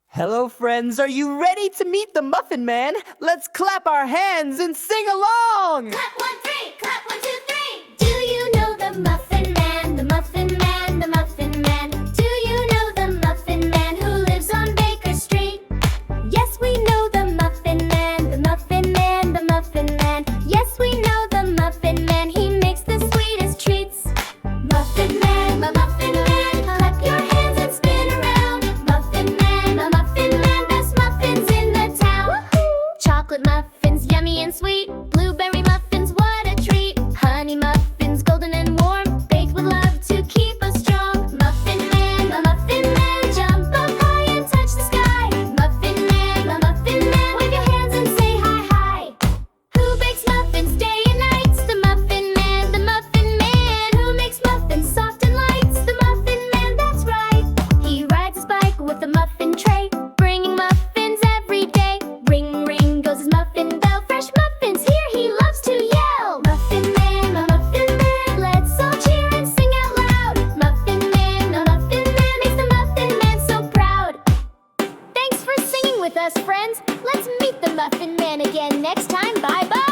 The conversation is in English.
Hello, friends. Are you ready to meet the Muffin Man? Let's clap our hands and sing along! Clap 1, 3, clap 1, 2, 3. Do you know the Muffin Man, the Muffin Man, the Muffin Man? Do you know the Muffin Man who lives on Baker Street? Yes, we know the Muffin Man, the Muffin Man, the Muffin Man. Yes, we know the Muffin Man, he makes the sweetest treats. Muffin Man, the Muffin Man, clap your hands and spin around. Muffin Man, the Muffin Man, best muffins in the town. Chocolate muffins, yummy and sweet. Blueberry muffins, what a treat. Honey muffins, golden and warm, baked with love to keep us strong. Muffin Man, the Muffin Man, jump up high and touch the sky. Muffin Man, the Muffin Man, wave your hands and say hi, hi. Who bakes muffins day and night? The Muffin Man, the Muffin Man. Who makes muffins soft and light? The Muffin Man, that's right. He rides his bike with the muffin tray, bringing muffins every day. Ring, ring goes his muffin bell. Fresh muffins, here he loves to yell. Muffin Man, the Muffin Man, let's all cheer and sing out loud. Muffin Man, the Muffin Man, makes the Muffin Man so proud. Thanks for singing with us, friends. Let's meet the Muffin Man again next time. Bye-bye.